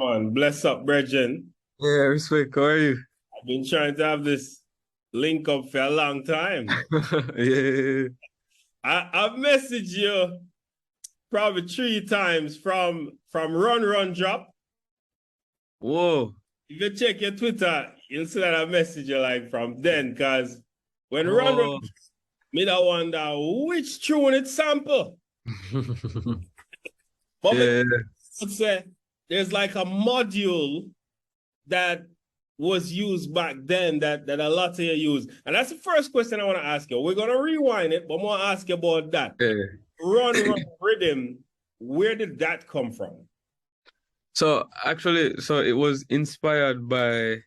on, bless up, brethren. Yeah, respect. How are you? I've been trying to have this link up for a long time. Yeah. I've messaged you probably three times from Run Drop. Whoa. If you check your Twitter, you'll see that I messaged you like from then, because when Run, Oh. me da wonder which tune it sample. But me Yeah. would say there's like a module that was used back then that a lot of you use. And that's the first question I want to ask you. We're going to rewind it, but I want to ask you about that. Yeah. Run Rhythm, where did that come from? So actually, so it was inspired by it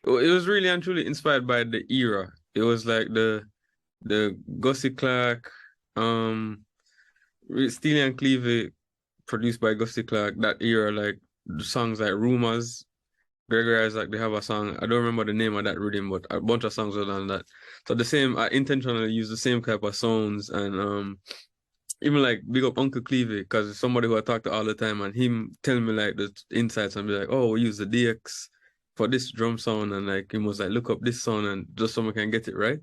was really and truly inspired by the era. It was like the Gussie Clark, Steely and Cleve produced by Gussie Clark, that era, like the songs like Rumors. Gregory Isaac, they have a song. I don't remember the name of that rhythm, but a bunch of songs were on that. So the same, I intentionally use the same type of sounds and even like big up Uncle Clevey because it's somebody who I talk to all the time and him telling me like the insights and be like, oh, we use the DX for this drum sound and like he was like look up this sound and just someone can get it right.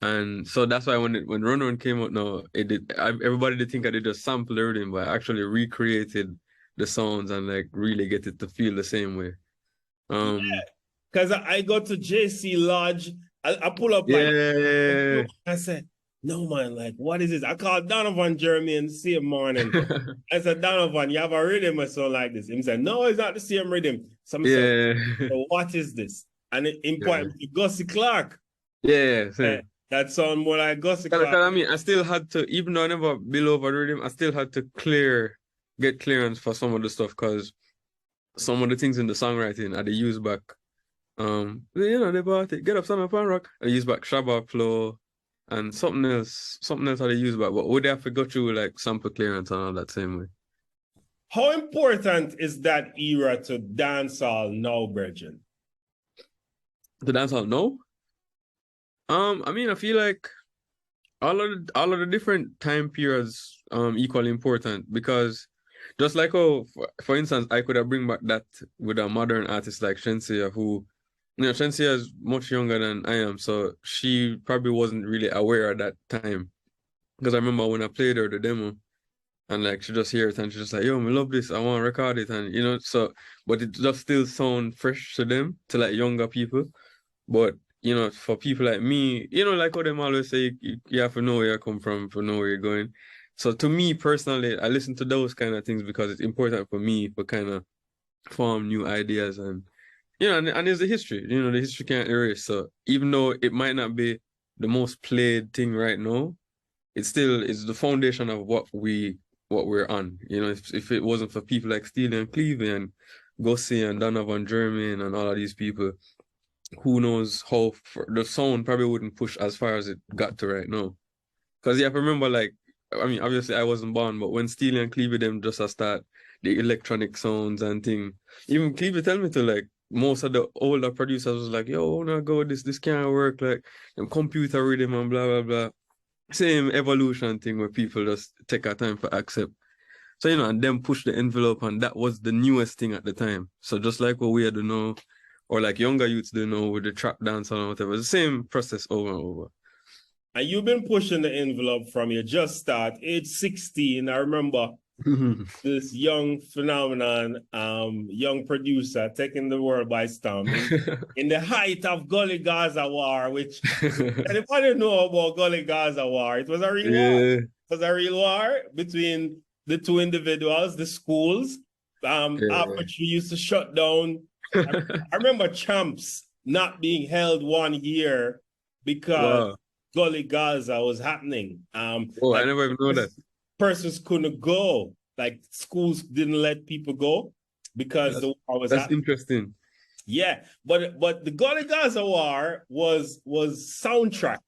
And so that's why when Run Run came out now, everybody did think I did just sample everything, but I actually recreated the sounds and like really get it to feel the same way. Yeah, Um, because I go to JC Lodge. I pull up like, yeah. I said, no, man, like, what is this? I called Donovan Jeremy in the same morning. I said, Donovan, you have a rhythm or something like this. He said, no, it's not the same rhythm. Some said, Yeah. so what is this? And in Yeah. point to Gussie Clark. Yeah. Uh, Same. that sound more like Gussie Cause Clark. I mean, I still had to, even though I never bill over rhythm, I still had to get clearance for some of the stuff because some of the things in the songwriting I they use back. They bought it. Get up, son of rock. I use back Shabba flow and something else I they use back. But would they have to go through like sample clearance and all that same way? How important is that era to dancehall now, Bridget? The dancehall, no. I mean, I feel like all of the different time periods equally important because just like oh for instance I could have bring back that with a modern artist like Shenseea who Shenseea is much younger than I am so she probably wasn't really aware at that time because I remember when I played her the demo and like she just hear it and she's just like yo I love this I want to record it and so but it just still sound fresh to them to like younger people but for people like me, like how them always say, you have to know where you come from, to know where you're going. So to me personally, I listen to those kind of things because it's important for me to kind of form new ideas and and there's the history. The history can't erase. So even though it might not be the most played thing right now, it still is the foundation of what we're on. If it wasn't for people like Steele and Cleveland and Gussie and Donovan German and all of these people who knows how the sound probably wouldn't push as far as it got to right now. Because you have to remember, like, I mean, obviously I wasn't born, but when Steely and Clevie them just a start the electronic sounds and thing, even Clevie tell me to like most of the older producers was like, yo, no go, this can't work, like them computer rhythm and blah blah blah. Same evolution thing where people just take a time for accept. So and them push the envelope and that was the newest thing at the time. So just like what we had to know or like younger youths do know with the trap dance and whatever. It's the same process over and over. And you've been pushing the envelope from your just start, age 16. I remember this young phenomenon, young producer taking the world by storm in the height of Gully Gaza war, which anybody know about Gully Gaza war? It was a real war. Yeah. It was a real war between the two individuals, the schools. After Yeah. we used to shut down. I remember Champs not being held 1 year because Wow. Gully Gaza was happening. Oh, I Like never even know that. persons couldn't go. Like schools didn't let people go because That's the war was that's happening. interesting. Yeah, but the Gully Gaza war was soundtracked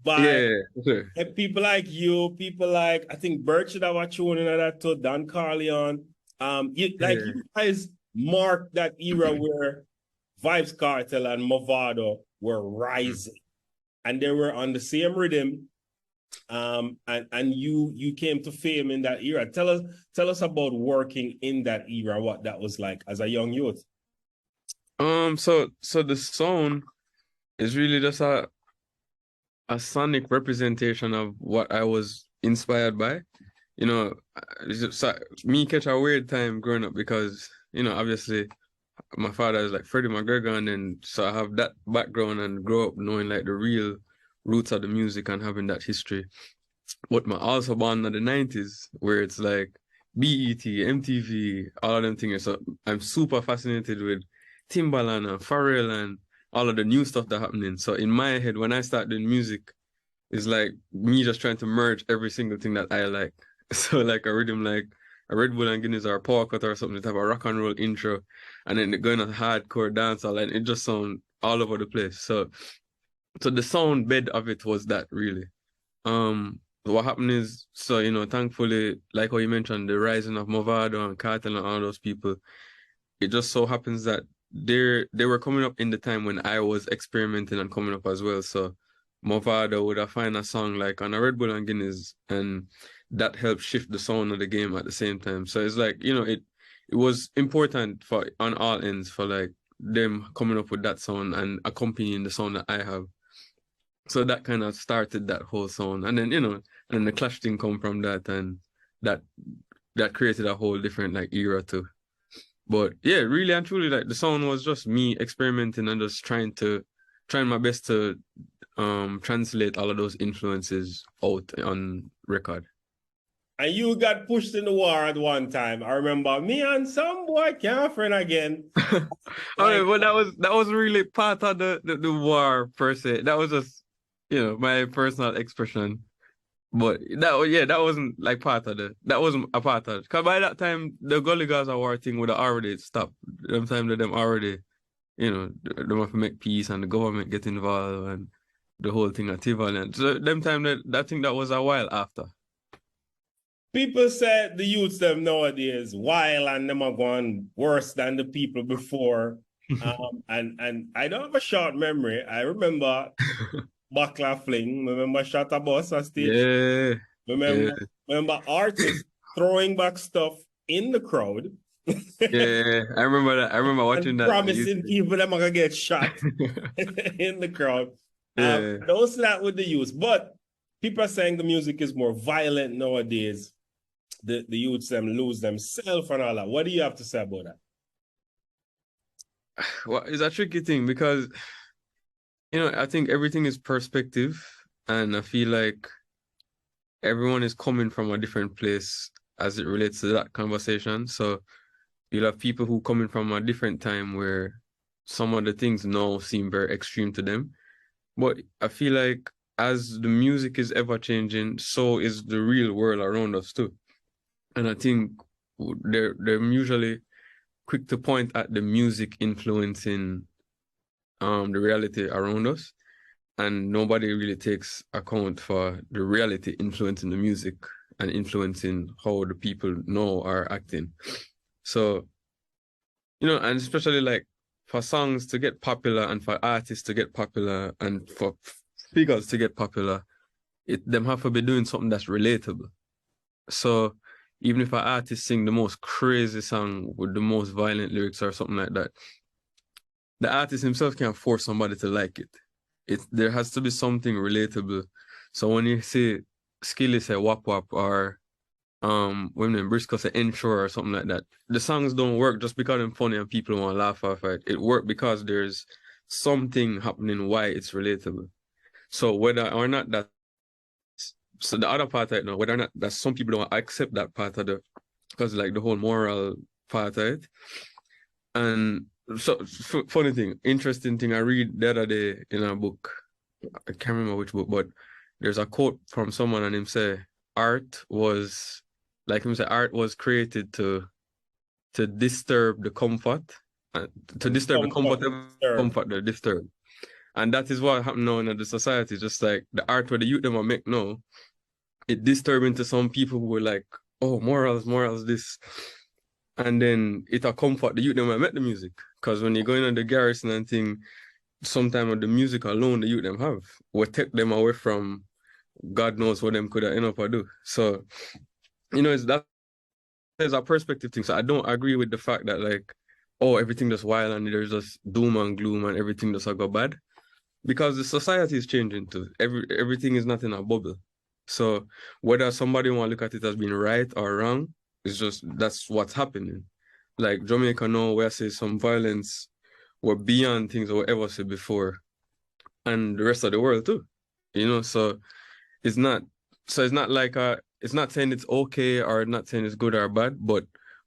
by Yeah, sure. people like you, people like I think Birch that were tuning in that too, Don Carleon. Yeah. You guys marked that era where Vybz Kartel and Mavado were rising, and they were on the same rhythm, And you came to fame in that era. Tell us about working in that era, what that was like as a young youth. So the sound is really just a sonic representation of what I was inspired by. You know, me catch a weird time growing up because, obviously my father is like Freddie McGregor, and then so I have that background and grow up knowing like the real roots of the music and having that history. But my also born in the 90s where it's like BET, MTV, all of them things. So I'm super fascinated with Timbaland and Pharrell and all of the new stuff that happening. So in my head, when I start doing music, it's like me just trying to merge every single thing that I like. So like a rhythm like a Red Bull and Guinness or a power cut or something to have a rock and roll intro, and then going on hardcore dancehall, and it just sound all over the place. So the sound bed of it was that really. What happened is, so thankfully, like how you mentioned, the rising of Mavado and Kartel and all those people, it just so happens that they were coming up in the time when I was experimenting and coming up as well. So Mavado would have find a song like on a Red Bull and Guinness, and that helped shift the sound of the game at the same time. So it's like, it was important for on all ends for like them coming up with that sound and accompanying the sound that I have. So that kind of started that whole sound. And then, and the Clash thing come from that, and that created a whole different like era too. But yeah, really and truly, like the sound was just me experimenting and just trying my best to translate all of those influences out on record. And you got pushed in the war at one time. I remember me and some boy can't friend again. Okay, well that was really part of the war per se. That was just my personal expression. But that wasn't like that wasn't a part of it. Because by that time the Gully Gaza war thing would have already stopped. Them time that them already, them have to make peace and the government get involved and the whole thing at Tivalan. So them time that I think that was a while after. People said the youths them nowadays wild and them are going worse than the people before. And I don't have a short memory. I remember Bakla Fling, remember Shatta Boss on stage. Yeah. Remember artists throwing back stuff in the crowd. Yeah, I remember that. I remember watching that. Promising people them are gonna get shot in the crowd. Yeah. Don't see that with the youth, but people are saying the music is more violent nowadays. The youths them lose themselves and all that. What do you have to say about that? Well, it's a tricky thing because I think everything is perspective, and I feel like everyone is coming from a different place as it relates to that conversation. So you'll have people who coming from a different time where some of the things now seem very extreme to them. But I feel like as the music is ever changing, so is the real world around us too. And I think they're usually quick to point at the music influencing the reality around us, and nobody really takes account for the reality influencing the music and influencing how the people know are acting. So, and especially like for songs to get popular and for artists to get popular and for figures to get popular, them have to be doing something that's relatable. So even if an artist sing the most crazy song with the most violent lyrics or something like that, the artist himself can't force somebody to like it. There has to be something relatable. So when you say Skilly say Wap Wap or when Briscoe say Ensure or something like that, the songs don't work just because they're funny and people want to laugh off it. It works because there's something happening why it's relatable. So whether or not that, so the other part I know, whether or not that some people don't accept that part of because like the whole moral part of it. And so funny thing, interesting thing I read the other day in a book, I can't remember which book, but there's a quote from someone and him say art was created to disturb the comfort, to disturb the comfort the disturb. And that is what happened now in the society, just like the art where the youth them make now, it disturbing to some people who were like, oh, morals, this. And then it'll comfort the youth them make the music. Because when you go in the garrison and thing, sometimes the music alone the youth them have will take them away from God knows what them could have ended up or do. So, there's a perspective thing. So I don't agree with the fact that like, oh, everything just wild and there's just doom and gloom and everything just go bad. Because the society is changing too. Everything is not in a bubble. So whether somebody want to look at it as being right or wrong, it's just that's what's happening. Like Jamaica now, where I say some violence were beyond things or ever said before, and the rest of the world too. So it's not it's not like it's not saying it's okay or not saying it's good or bad, but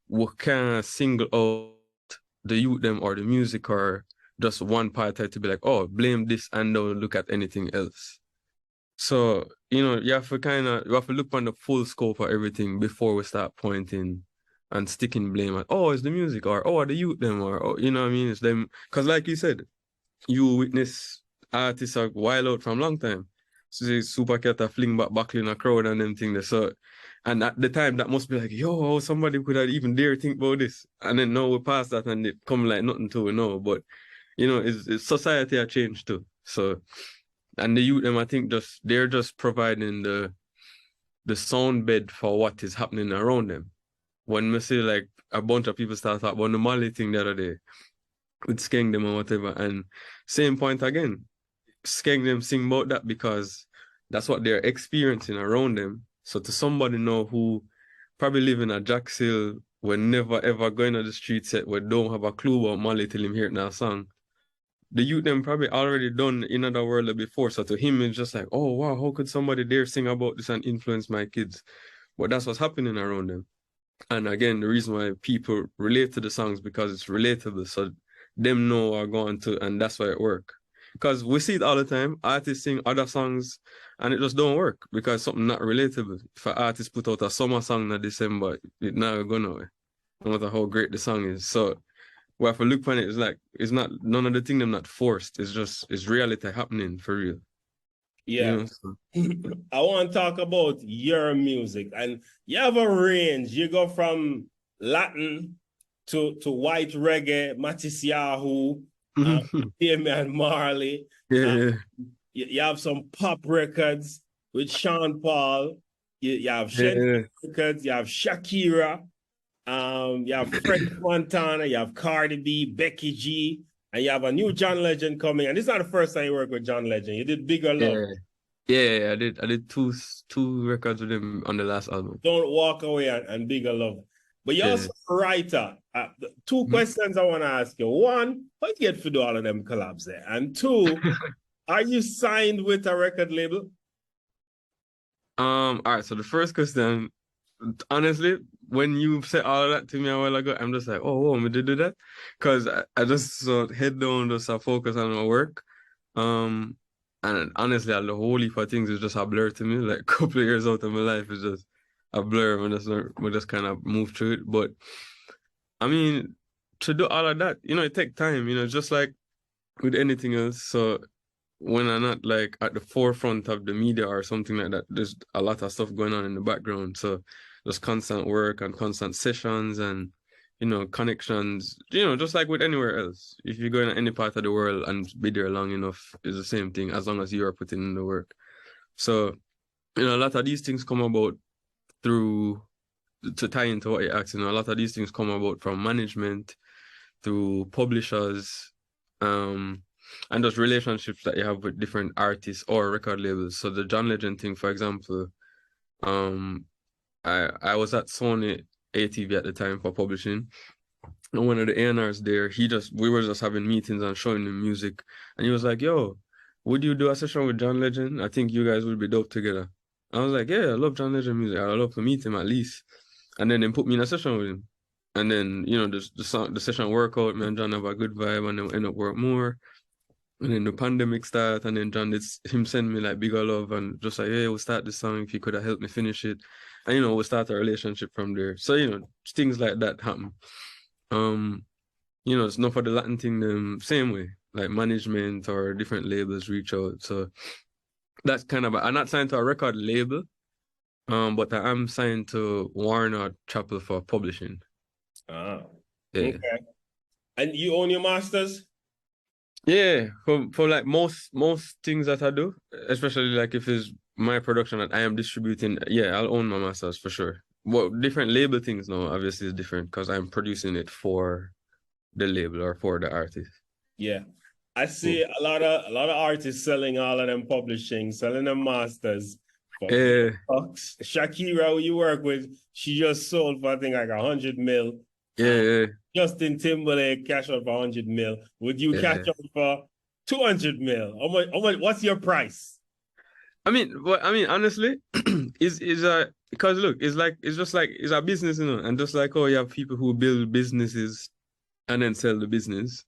we can't single out the youth them or the music or just one part to be like, oh, blame this and don't look at anything else. So, you have to look on the full scope of everything before we start pointing and sticking blame at, oh, it's the music or, oh, the youth them or, oh, you know what I mean? It's them. Because like you said, you witness artists are wild out from long time. So say Supercat a fling back in a crowd and them things. So, and at the time that must be like, yo, somebody could have even dare think about this. And then now we pass that and it come like nothing to we know. But it's society has changed too. So, and the youth them, I think they're just providing the sound bed for what is happening around them. When we say like a bunch of people start talking about the Mali thing the other day with Skeng them or whatever, and same point again, Skeng them sing about that because that's what they're experiencing around them. So to somebody know who probably live in a Jack Hill, we're never ever going on the street set, we don't have a clue about Mali till him hear it in a song. The youth them probably already done in other world before. So to him it's just like, oh wow, how could somebody dare sing about this and influence my kids? But that's what's happening around them. And again, the reason why people relate to the songs because it's relatable. So them know are going to, and that's why it work. Because we see it all the time. Artists sing other songs and it just don't work because something not relatable. If an artist put out a summer song in December, it not go nowhere. No matter how great the song is. So we have to look on it, it's like it's not none of the thing them not forced. It's reality happening for real. Yeah. I want to talk about your music. And you have a range. You go from Latin to white reggae, Matisse Yahoo, Damian Marley. Yeah. You have some pop records with Sean Paul. You have Shenseea records. You have Shakira. You have French Montana. You have Cardi B, Becky G. And you have a new John Legend coming. And this is not the first time you work with John Legend. You did Bigger Love. Yeah, I did two records with him on the last album. Don't Walk Away and Bigger Love. But you're also a writer. Two questions I want to ask you. One, how you get to do all of them collabs there? And two, are you signed with a record label? All right, so the first question, honestly, when you said all of that to me a while ago, I'm just like, oh, whoa, me to do that? Because I just head down, just focus on my work. And honestly, the whole heap of things is just a blur to me. Like a couple of years out of my life is just a blur. We just kind of move through it. But I mean, to do all of that, it takes time, just like with anything else. So when I'm not like at the forefront of the media or something like that, there's a lot of stuff going on in the background. So there's constant work and constant sessions and connections, just like with anywhere else. If you go in any part of the world and be there long enough, it's the same thing as long as you are putting in the work. So, a lot of these things come about to tie into what you're asking, a lot of these things come about from management, through publishers, and those relationships that you have with different artists or record labels. So the John Legend thing, for example, I was at Sony ATV at the time for publishing. And one of the A&Rs there, we were just having meetings and showing him music. And he was like, yo, would you do a session with John Legend? I think you guys would be dope together. I was like, yeah, I love John Legend music. I'd love to meet him at least. And then they put me in a session with him. And then, the session work out, me and John have a good vibe and then we end up work more. And then the pandemic started, and then John him send me like Bigger Love and just like, hey, we'll start this song if you could have helped me finish it. And we'll start a relationship from there. So, things like that happen. It's not for the Latin thing the same way. Like management or different labels reach out. So that's kind of I'm not signed to a record label, but I am signed to Warner Chappell for publishing. Yeah. Okay. And you own your masters? Yeah, for like most things that I do, especially like if it's my production that I am distributing, yeah, I'll own my masters for sure. Well, different label things now obviously is different because I'm producing it for the label or for the artist. Yeah. I see a lot of artists selling all of them publishing, selling them masters for big bucks. Shakira, who you work with, she just sold for I think like 100 mil. Yeah. Justin Timberlake cash out for 100 mil. Would you cash out for 200 mil? How much? What's your price? I mean, honestly, is because look, it's just like it's a business, you know, and just like you have people who build businesses and then sell the business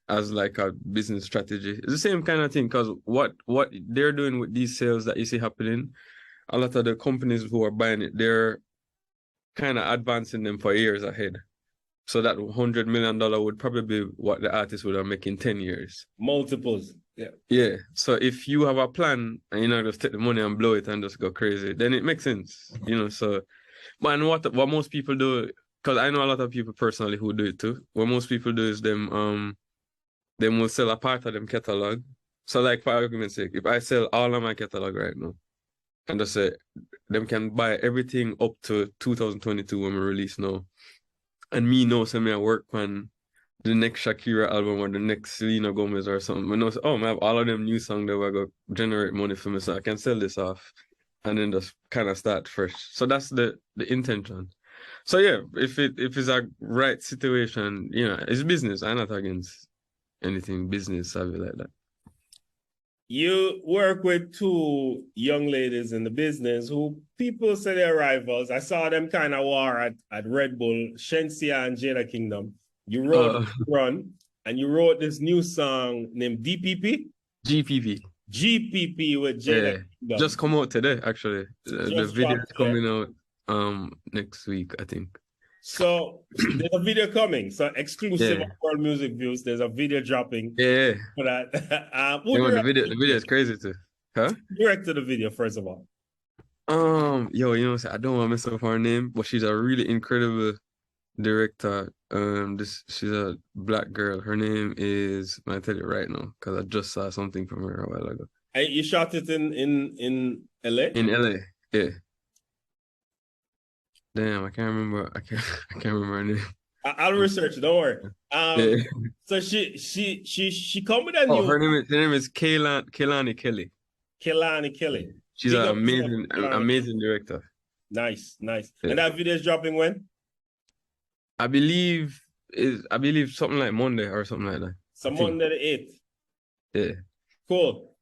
as like a business strategy. It's the same kind of thing because what they're doing with these sales that you see happening, a lot of the companies who are buying it, they're kind of advancing them for years ahead. So that $100 million would probably be what the artist would have made in 10 years. Multiples. Yeah. Yeah. So if you have a plan and you're not just take the money and blow it and just go crazy, then it makes sense. You know, so but and what most people do, because I know a lot of people personally who do it too. What most people do is them will sell a part of them catalog. So like for argument's sake, if I sell all of my catalog right now and just say them can buy everything up to 2022 when we release now. And me know so me I work on the next Shakira album or the next Selena Gomez or something. I know, I have all of them new songs that will go generate money for me, so I can sell this off and then just kind of start fresh. So that's the intention. So yeah, if it's a right situation, you know, it's business. I'm not against anything business savvy like that. You work with two young ladies in the business who people say they're rivals. I saw them kind of war at Red Bull, Shenseea and Jada Kingdom. You wrote Run, and you wrote this new song named DPP? GPP with Jada Kingdom. Just come out today, actually. The video is coming out next week, I think. So there's a video coming. So exclusive on World Music Views. There's a video dropping. Yeah. For that. The video is crazy too. Huh? Directed the video, first of all. Yo, you know, I don't want to mess up her name, but she's a really incredible director. She's a black girl. Her name is, I'll tell you right now, because I just saw something from her a while ago. You shot it in LA? In LA, yeah. Damn, I can't remember her name. I'll research. Don't worry. So she come with a new. Her name is Kehlani Kelly. Kehlani Kelly. She's an amazing director. Nice. Yeah. And that video is dropping when? I believe something like Monday or something like that. So Monday the 8th. Yeah. Cool.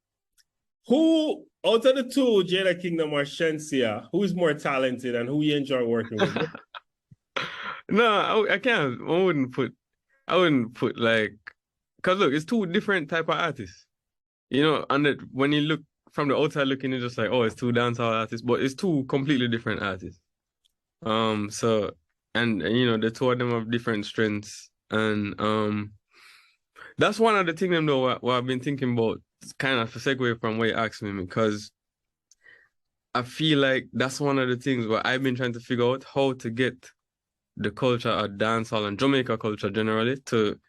Who out of the two, Jada Kingdom or Shenseea, who is more talented and who you enjoy working with? No, I can't. I wouldn't put like, because look, it's two different type of artists. You know, and when you look from the outside looking, it's just like, oh, it's two dancehall artists, but it's two completely different artists. So, and you know, the two of them have different strengths, and that's one of the things though what I've been thinking about, kind of a segue from what you asked me, because I feel like that's one of the things where I've been trying to figure out how to get the culture of dancehall and Jamaica culture generally to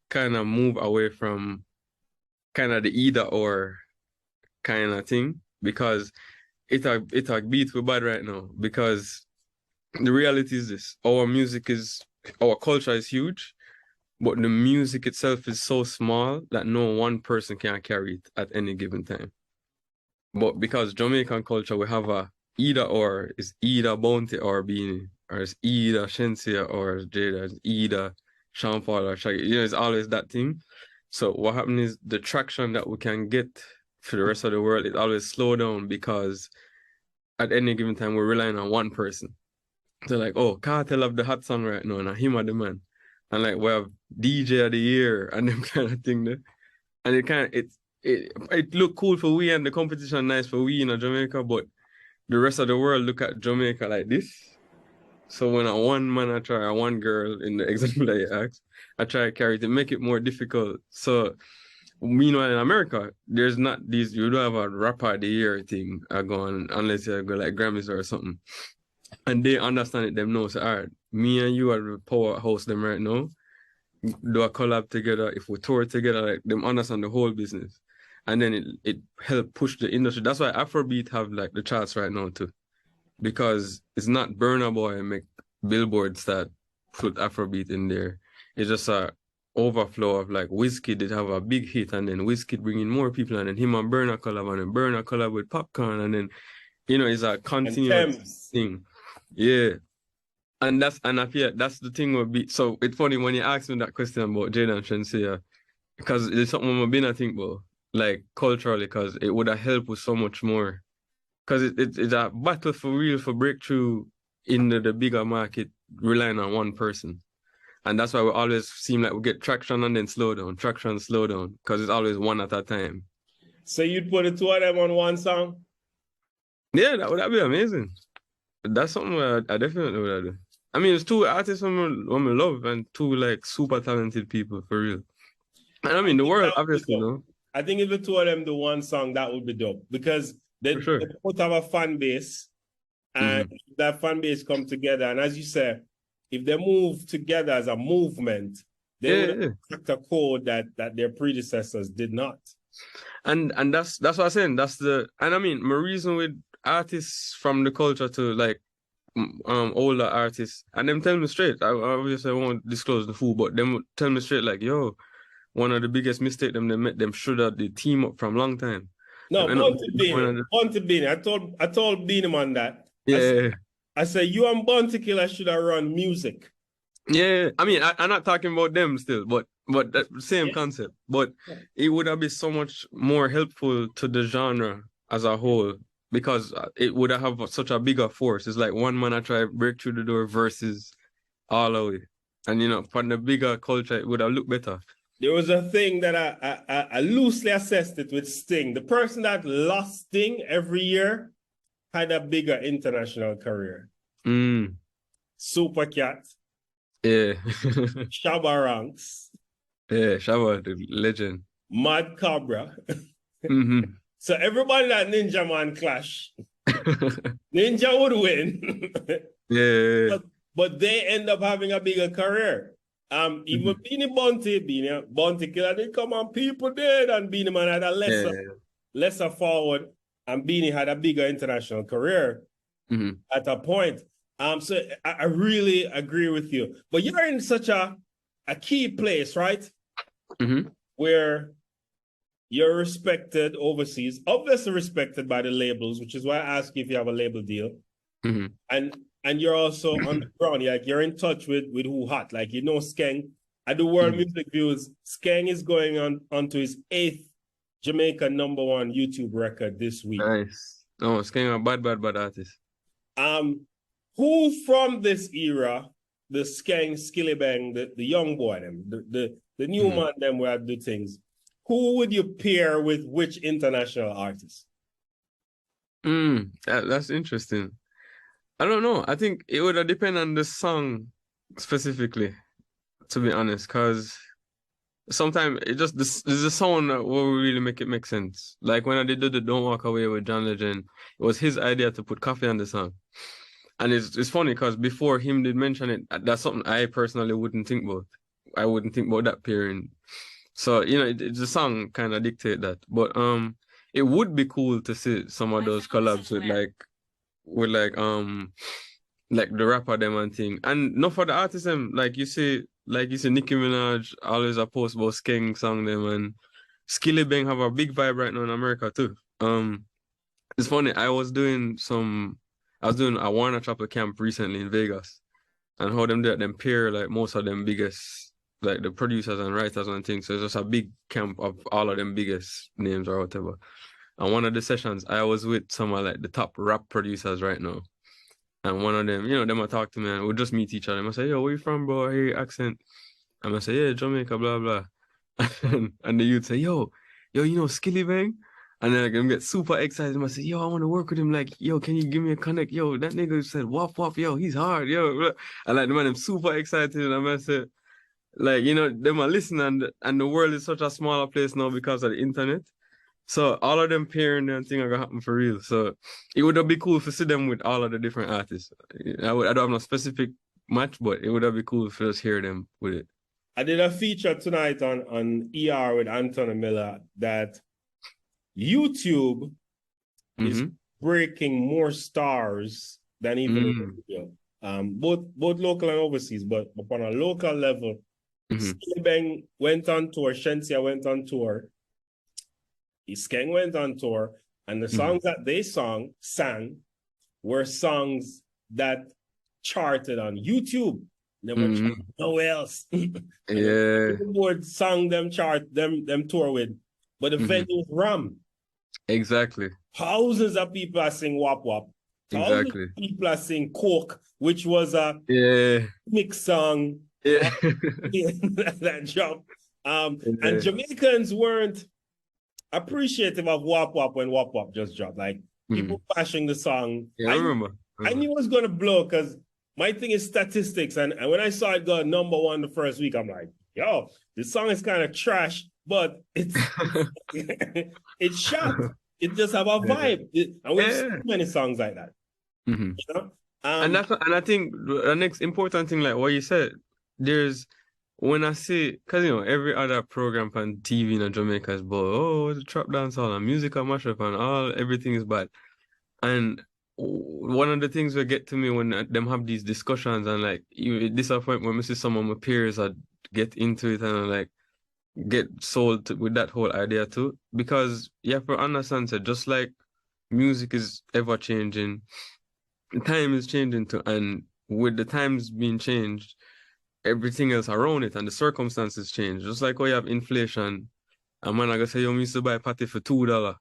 kind of move away from kind of the either or kind of thing, because it's a beat we bad right now, because the reality is this: our culture is huge, but the music itself is so small that no one person can carry it at any given time. But because Jamaican culture, we have a either or, it's either Bounty or Beanie, or it's either Shenseea or Jada, it's either Sean Paul or Shaggy. You know, it's always that thing. So what happens is the traction that we can get for the rest of the world, it always slow down, because at any given time we're relying on one person. So like, oh, Kartel have the hot song right now, and him are the man. And like we have DJ of the year and them kind of thing there. And it look cool for we, and the competition nice for we in Jamaica, but the rest of the world look at Jamaica like this. So when a one man I try, a one girl in the example that you asked, I try to carry to make it more difficult. So meanwhile in America, there's not these, you don't have a rapper of the year thing going unless you go like Grammys or something. And they understand it, them know. So all right, me and you are the powerhouse them right now. Do a collab together. If we tour together, like them understand the whole business. and then it helped push the industry. That's why Afrobeat have like the charts right now too, because it's not Burna Boy make Billboard start put Afrobeat in there. It's just a overflow of like Wizkid did have a big hit, and then Wizkid bringing more people, and then him and Burna collab, and then Burna collab with Popcorn, and then it's a continuous thing. Yeah. And I feel that's the thing with beat. So it's funny when you ask me that question about Jada and Shenseea, because it's something I've been I think about, like culturally, because it would have helped with so much more. Because it's a battle for real for breakthrough in the bigger market, relying on one person. And that's why we always seem like we get traction and then slow down, traction, slow down, because it's always one at a time. So you'd put the two of them on one song? Yeah, that'd be amazing. That's something I definitely would do. I mean, it's two artists I love and two like super talented people for real. And I mean, the world obviously, I think if the two of them do one song, that would be dope, because they both have a fan base, and that fan base come together. And as you said, if they move together as a movement, they would crack a code that their predecessors did not. And that's what I'm saying. And I mean, my reason with artists from the culture to like older artists, and them tell me straight. I obviously won't disclose the full, but them tell me straight like, yo, one of the biggest mistakes they made, them should have the team up from long time. No, Bunty Beanie. I told Beanie Man that. Yeah. I said you and Bunty Killer should have run music. Yeah, I mean, I'm not talking about them still, but that same concept. But it would have been so much more helpful to the genre as a whole, because it would have such a bigger force. It's like one man I try to break through the door versus all of it. And from the bigger culture, it would have looked better. There was a thing that I loosely assessed it with Sting. The person that lost Sting every year had a bigger international career. Super Cat. Yeah. Shabba Ranks. Yeah, Shabba, the legend. Mad Cobra. So everybody that Ninja Man clash, Ninja would win. Yeah. But they end up having a bigger career. Even Beanie Bunty Killer did come on, people did, and Beanie Man had a lesser forward, and Beanie had a bigger international career at a point. So I really agree with you. But you're in such a key place, right? Where you're respected overseas, obviously respected by the labels, which is why I ask you if you have a label deal. And you're also on the ground, you're in touch with who hot, like Skeng. At the World Music Views, Skeng is going onto his 8th Jamaica #1 YouTube record this week. Nice. Oh, Skeng a bad artist. Who from this era, the Skeng, Skillibeng, the young boy, them, the new man, them where do things, who would you pair with which international artist? That's interesting. I don't know. I think it would depend on the song specifically, to be honest, because sometimes there's a sound that will really make it make sense. Like when I did the Don't Walk Away with John Legend, it was his idea to put Coffee on the song. And it's funny because before him did mention it, that's something I personally wouldn't think about. I wouldn't think about that pairing. So, the song kind of dictate that. But it would be cool to see some of those collabs with the rapper them and thing. And not for the artists them, like you see Nicki Minaj always a post about Skeng song them, and Skillibeng have a big vibe right now in America too. It's funny, I was doing a Warner Chapel camp recently in Vegas, and how them pair like most of them biggest, like the producers and writers and things. So it's just a big camp of all of them biggest names or whatever. And one of the sessions, I was with some of like the top rap producers right now. And one of them, them I talk to me and we'll just meet each other. I say, yo, where you from, bro? Hey, accent. And I say, yeah, Jamaica, blah, blah. And the youth say, yo, Skillibeng? And then I can get super excited. I say, yo, I want to work with him. Like, yo, can you give me a connect? Yo, that nigga said, wop, wop, yo, he's hard, yo. And like, the man, I'm super excited. And I said, like, them are listening, and the world is such a smaller place now because of the internet. So all of them pairing and thing are gonna happen for real. So it would be cool to see them with all of the different artists. I don't have no specific match, but it would be cool to just hear them with it. I did a feature tonight on ER with Anthony Miller that YouTube is Mm-hmm. breaking more stars than even radio. Both local and overseas, but upon a local level, Skeng went on tour, Shenseea went on tour, Skeng went on tour, and the songs that they sang were songs that charted on YouTube. They were charted nowhere else. And the Billboard song them tour with, but the venue ram. Exactly. Thousands of people are singing Wap Wap. Thousands of people are singing Coke, which was a mix song. Yeah. That job. And Jamaicans weren't appreciative of Wap Wap when Wap Wap just dropped. Like people bashing the song. Yeah, I remember. I knew it was gonna blow because my thing is statistics. And when I saw it go #1 the first week, I'm like, yo, this song is kind of trash, but it's it's shot. It just have a vibe. And we've seen many songs like that. You know? And I think the next important thing, like what you said, there's when I see, because every other program on TV in Jamaica is about the trap dance hall and music and mashup and everything is bad. And one of the things that get to me when them have these discussions and like you disappoint when I see some of my peers that get into it and like get sold with that whole idea too, because you have to understand that just like music is ever changing, time is changing too, and with the times being changed, everything else around it and the circumstances change. Just like when you have inflation, a man I gonna say, yo, me used to buy a patty for $2,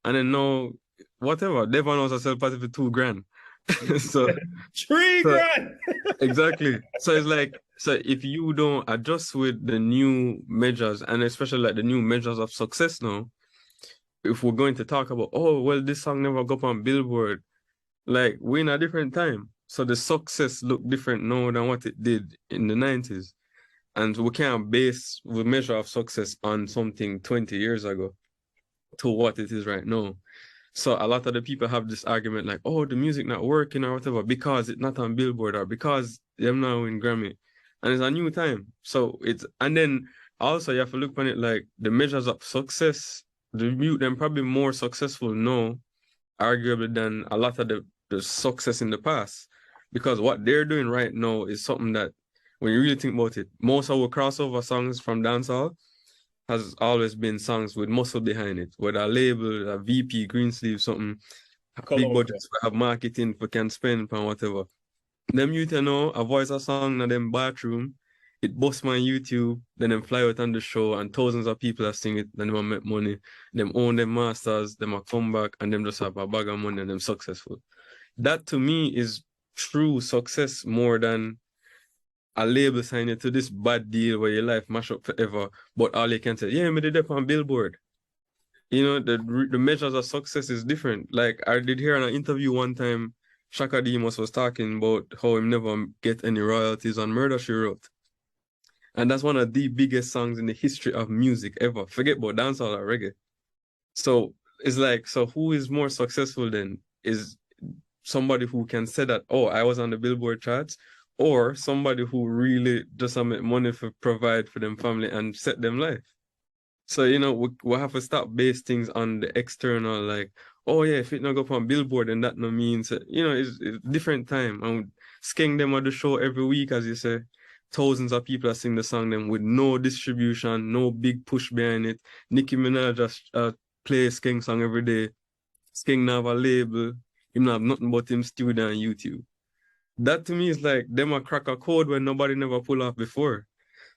and then now whatever, Devon also sell patty for $2,000. So $3,000. Exactly. So it's like, so if you don't adjust with the new measures, and especially like the new measures of success now, if we're going to talk about, oh, well, this song never got on Billboard, like we're in a different time. So the success look different now than what it did in the 90s. And we can't base the measure of success on something 20 years ago to what it is right now. So a lot of the people have this argument like, oh, the music not working or whatever because it's not on Billboard or because them now in Grammy. And it's a new time. So and then also you have to look on it like the measures of success, them probably more successful now, arguably, than a lot of the success in the past. Because what they're doing right now is something that, when you really think about it, most of our crossover songs from dancehall has always been songs with muscle behind it, whether a label, a VP, Greensleeve, something, big budgets we have marketing we can spend and whatever. Them youth know a voice a song in them bathroom, it busts my YouTube, then them fly out on the show and thousands of people are sing it, then them make money, them own them masters, them a come back and them just have a bag of money and them successful. That to me is true success more than a label sign you to this bad deal where your life mash up forever, but all you can say, yeah, me did it on Billboard. The measures of success is different. Like I did hear in an interview one time, Shaka Demus was talking about how he never get any royalties on Murder, She Wrote. And that's one of the biggest songs in the history of music ever. Forget about dancehall or reggae. So it's like, so who is more successful then? Is somebody who can say that, oh, I was on the Billboard charts, or somebody who really just make money for provide for them family and set them life. So, we have to stop base things on the external, like, oh yeah, if it not go up on Billboard, then that no means, it's different time. And Skeng them on the show every week, as you say, thousands of people are sing the song them with no distribution, no big push behind it. Nicki Minaj just play Skeng song every day. Skeng now have a label. Him have nothing but him studio on YouTube. That to me is like them a crack a code when nobody never pull off before.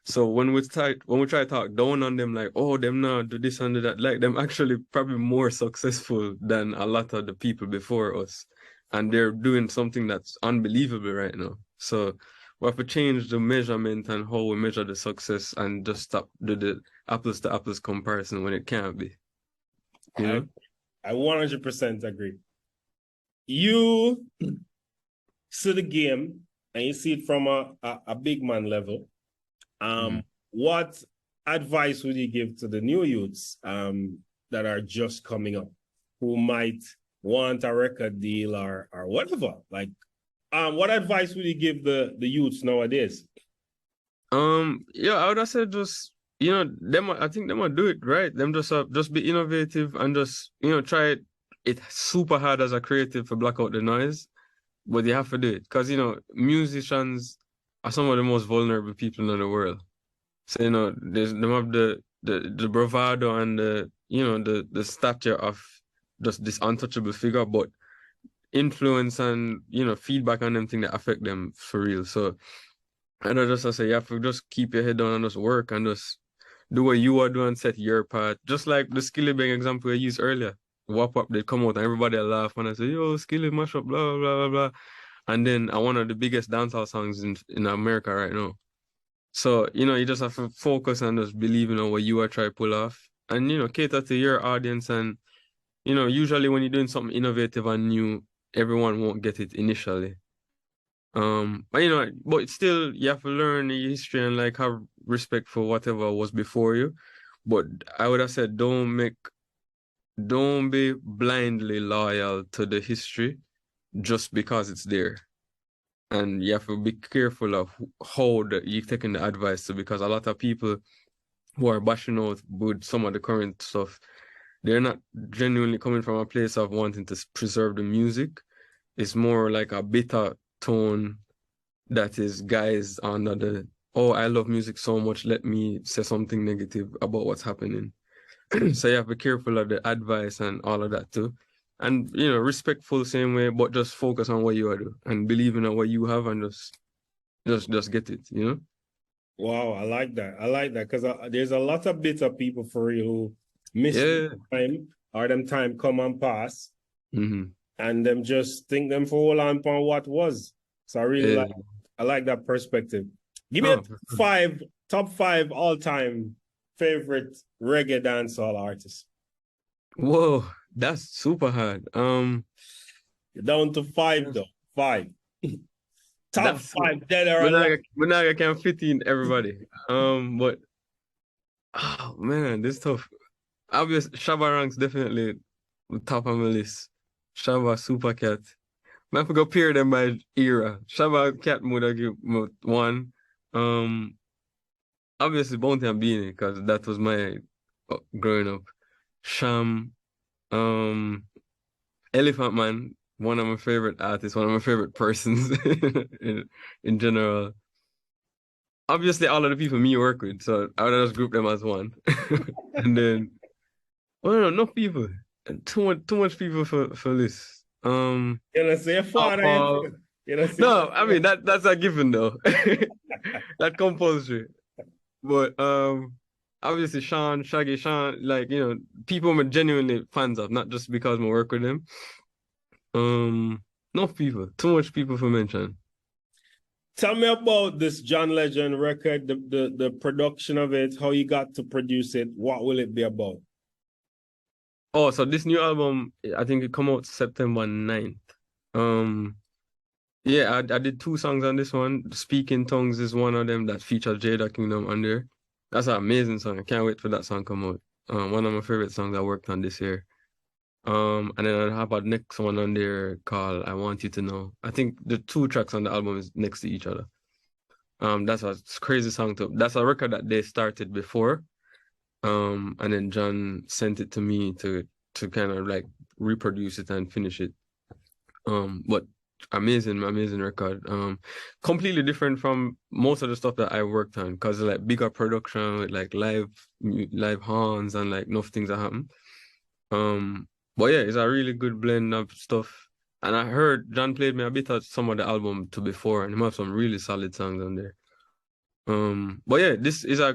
So when we try to talk down on them like, oh, them now do this and do that, like them actually probably more successful than a lot of the people before us. And they're doing something that's unbelievable right now. So we have to change the measurement and how we measure the success and just stop the apples to apples comparison when it can't be. I 100% agree. You see the game and you see it from a big man level. What advice would you give to the new youths that are just coming up who might want a record deal or whatever? Like, what advice would you give the youths nowadays? I would have said just you know, I think them might do it right. Them just be innovative and just, you know, try it. It's super hard as a creative to block out the noise, but you have to do it. Because, you know, musicians are some of the most vulnerable people in the world. So, you know, them have the bravado and the, you know, the stature of just this untouchable figure, but influence and, you know, feedback on them thing that affect them for real. So and I say you have to just keep your head down and just work and just do what you are doing, set your part. Just like the Skilly Bang example I used earlier. Wap Wap, they come out and everybody laugh and I say, yo, Skilly mash up, blah, blah, blah, blah. And then I one of the biggest dancehall songs in America right now. So, you know, you just have to focus and just believe in what you are trying to pull off. And, you know, cater to your audience. And, you know, usually when you're doing something innovative and new, everyone won't get it initially. But you know, but still you have to learn the history and like have respect for whatever was before you. But I would have said don't be blindly loyal to the history just because it's there. And you have to be careful of how you're taking the advice to, because a lot of people who are bashing out with some of the current stuff, they're not genuinely coming from a place of wanting to preserve the music. It's more like a bitter tone that is guys under the, oh, I love music so much, let me say something negative about what's happening. So you have to be careful of the advice and all of that too. And, you know, respectful same way, but just focus on what you are doing and believe in what you have and just get it, you know? Wow, I like that. I like that because there's a lot of bitter people for real who miss time or them time come and pass. And them just think them for hold on upon what was. So I really like that perspective. Give me a top five all-time favorite reggae dancehall artists. Whoa, that's super hard. You're down to five though. Five. Top five dead or alive. I can fit in everybody. But oh man, this is tough. Obviously, Shabba ranks definitely top of my list. Shabba, Super Cat. I forgot pair them by era. Shabba, Cat would I give one. Obviously Bounty and Beanie, because that was my growing up. Sham, Elephant Man, one of my favorite artists, one of my favorite persons in general. Obviously all of the people me work with, so I would just group them as one. And then well, enough people. Too much people for this. You know, say father. No, I mean that's a given though. That compulsory. But obviously Shaggy Sean, like, you know, people I'm genuinely fans of, not just because I work with them. Enough people. Too much people for mention. Tell me about this John Legend record, the production of it, how you got to produce it, what will it be about? Oh, so this new album, I think it come out September 9th. Yeah, I did 2 songs on this one. Speaking Tongues is one of them that features Jada Kingdom on there. That's an amazing song. I can't wait for that song to come out. One of my favorite songs I worked on this year. And then I have a next one on there called I Want You to Know. I think the 2 tracks on the album is next to each other. That's a crazy song too. That's a record that they started before. And then John sent it to me to kind of like reproduce it and finish it. But amazing record. Completely different from most of the stuff that I worked on, because like bigger production with like live horns and like enough things that happen. But yeah, it's a really good blend of stuff. And I heard John played me a bit of some of the album to before, and he have some really solid songs on there. But yeah, this is a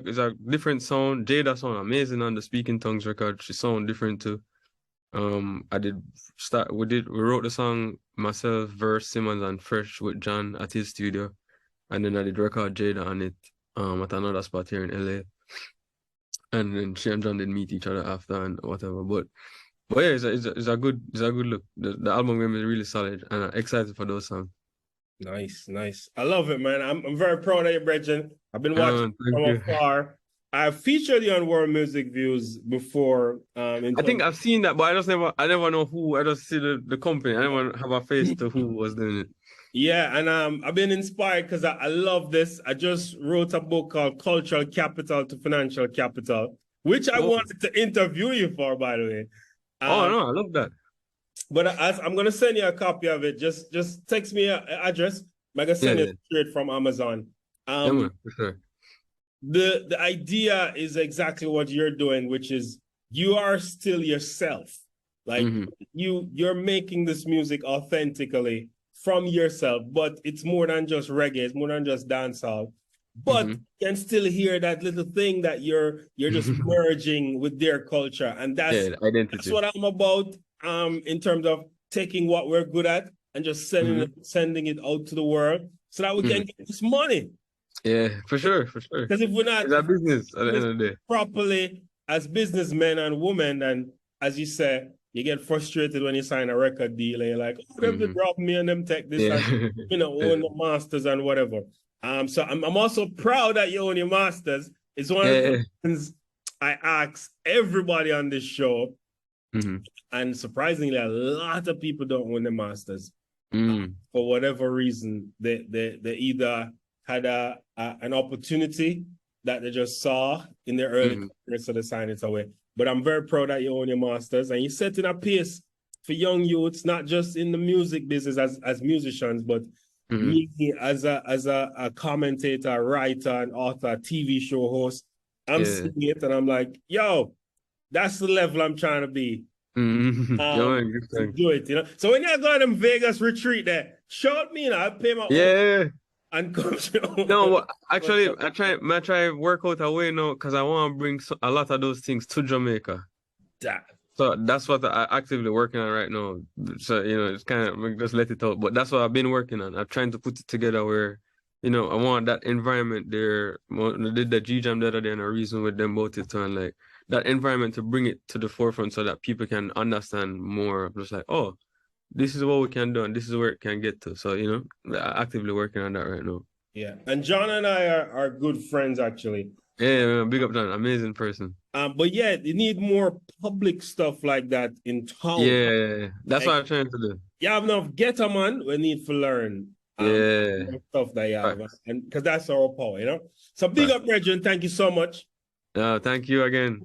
different sound. Jada sound amazing on the Speaking Tongues record. She sound different too. We wrote the song myself, Verse, Simmons, and Fresh with John at his studio. And then I did record Jada on it at another spot here in LA. And then she and John did meet each other after and whatever. But yeah, it's a good look. The album game is really solid, and I'm excited for those songs. Nice. I love it, man. I'm very proud of you, Brethren. I've been watching from afar. I've featured you on World Music Views before. I think I've seen that, but I never know who. I just see the company. I never have a face to who was doing it. Yeah, and I've been inspired because I love this. I just wrote a book called Cultural Capital to Financial Capital, which I Oh, wanted to interview you for, by the way. oh Um, no, I love that. but as I'm gonna send you a copy of it. Just text me an address. I'm gonna Yeah, send yeah, it straight from Amazon. yeah, Um, man, for sure. the idea is exactly what you're doing, which is you are still yourself. Like Mm-hmm. you're making this music authentically from yourself, but it's more than just reggae, it's more than just dancehall. But Mm-hmm. you can still hear that little thing that you're just merging with their culture. And Yeah, that's the that's identity. what I'm about in terms of taking what we're good at and just Mm-hmm. sending it out to the world so that we Mm-hmm. can get this money. Yeah, for sure, for sure. Because if we're not It's a business at the end this of the day. properly as businessmen and women, and as you say, you get frustrated when you sign a record deal and you're like, oh, them to Mm-hmm. drop me and them take this Yeah. and own the masters and whatever. So I'm also proud that you own your masters. It's one of the Yeah. questions I ask everybody on this show, Mm-hmm. and surprisingly, a lot of people don't own the masters. Mm. For whatever reason, they either had an opportunity that they just saw in their early Mm-hmm. career, so they signed it away. But I'm very proud that you own your masters and you're setting a pace for young youths, not just in the music business as musicians, but Mm-hmm. me as a commentator, writer, and author, TV show host. I'm Yeah. seeing it and I'm like, yo, that's the level I'm trying to be. Mm-hmm. Yeah, man, good To thing. do it. So when you go to them Vegas retreat there, shout me, I pay my own Yeah. and come No, to actually, I try work out a way now because I want to bring a lot of those things to Jamaica. that. So that's what I'm actively working on right now. So, it's kind of just let it out. But that's what I've been working on. I'm trying to put it together where, I want that environment there. I did the G Jam the other day and I reasoned with them about it too. And like that environment to bring it to the forefront so that people can understand more. Just like, oh, this is what we can do and this is where it can get to. So, I'm actively working on that right now. Yeah. And John and I are good friends actually. Yeah, man, big up John. Amazing person. But yeah, you need more public stuff like that in town. Yeah, that's Like what I'm trying to do. you have enough getter man, we need to learn Yeah. stuff that you have. Facts. And because that's our power. So big Facts. up, Reggie, thank you so much. Thank you again.